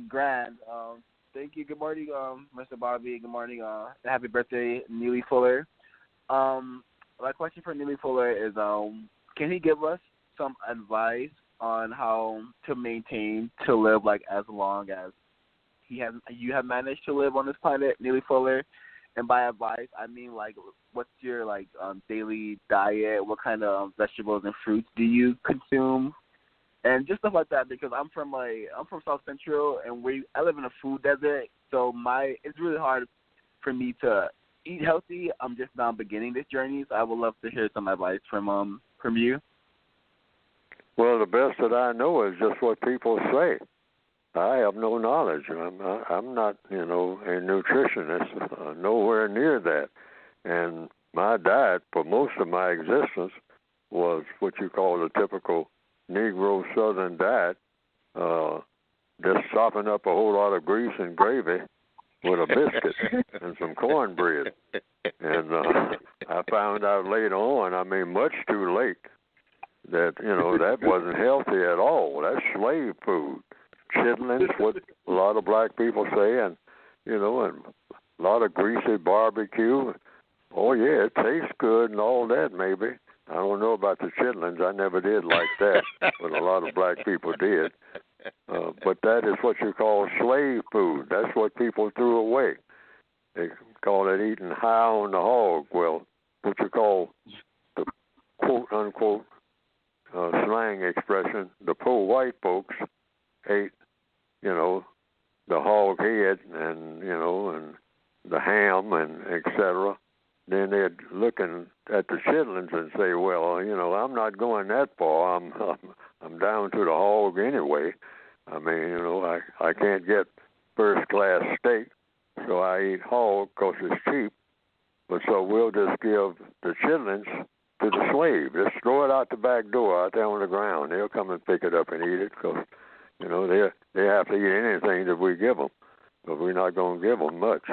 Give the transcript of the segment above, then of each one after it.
Grand. Thank you. Good morning, Mr. Bobby. Good morning. Happy birthday, Neely Fuller. My question for Neely Fuller is, can he give us some advice on how to maintain to live like as long as you have managed to live on this planet, Neely Fuller? And by advice, I mean like, what's your daily diet? What kind of vegetables and fruits do you consume? And just stuff like that, because I'm from South Central, and I live in a food desert, so it's really hard for me to eat healthy. I'm just now beginning this journey, so I would love to hear some advice from you. Well, the best that I know is just what people say. I have no knowledge. I'm not, a nutritionist, nowhere near that. And my diet for most of my existence was what you call the typical Negro Southern diet, just sopping up a whole lot of grease and gravy with a biscuit and some cornbread. And I found out later on, much too late, that, that wasn't healthy at all. That's slave food. Chitlins, what a lot of black people say, and, and a lot of greasy barbecue. Oh, yeah, it tastes good and all that, maybe. I don't know about the chitlins. I never did like that, but a lot of black people did. But that is what you call slave food. That's what people threw away. They call it eating high on the hog. Well, what you call the quote-unquote slang expression, the poor white folks ate, the hog head and, and the ham and et cetera. Then they'd looking at the chitlins and say, well, I'm not going that far. I'm down to the hog anyway. I can't get first-class steak, so I eat hog because it's cheap. But so we'll just give the chitlins to the slave. Just throw it out the back door out there on the ground. They'll come and pick it up and eat it because, they have to eat anything that we give them. But we're not going to give them much.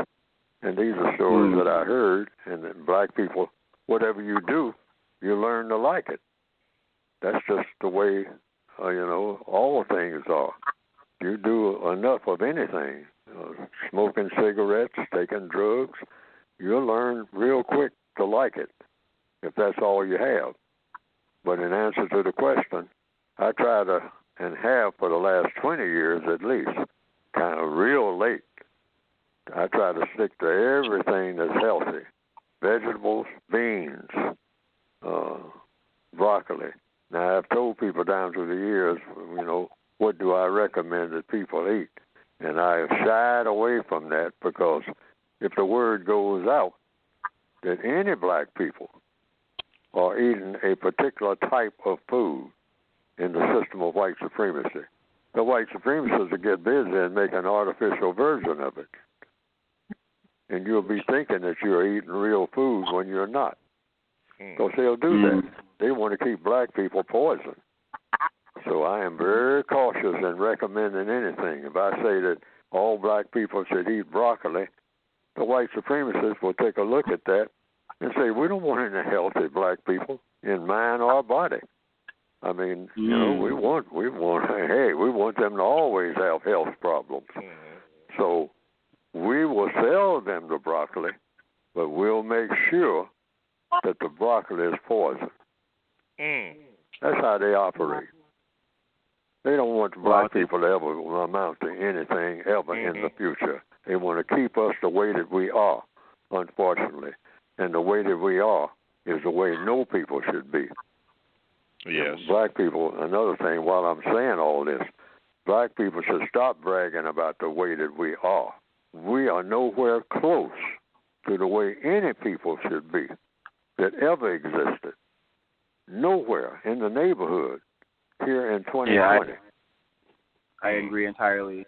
And these are stories that I heard, and that black people, whatever you do, you learn to like it. That's just the way, all things are. You do enough of anything, smoking cigarettes, taking drugs, you'll learn real quick to like it, if that's all you have. But in answer to the question, I try to, and have for the last 20 years at least, kind of real late, I try to stick to everything that's healthy. Vegetables, beans, broccoli. Now, I've told people down through the years, what do I recommend that people eat? And I have shied away from that because if the word goes out that any black people are eating a particular type of food in the system of white supremacy, the white supremacists will get busy and make an artificial version of it. And you'll be thinking that you're eating real food when you're not. Because they'll do that. They want to keep black people poisoned. So I am very cautious in recommending anything. If I say that all black people should eat broccoli, the white supremacists will take a look at that and say, we don't want any healthy black people in mind or body. We want them to always have health problems. So we will sell them the broccoli, but we'll make sure that the broccoli is poison. That's how they operate. They don't want black people to ever amount to anything ever in the future. They want to keep us the way that we are, unfortunately. And the way that we are is the way no people should be. Yes. Black people, another thing, while I'm saying all this, black people should stop bragging about the way that we are. We are nowhere close to the way any people should be that ever existed. Nowhere in the neighborhood here in 2020. I agree entirely.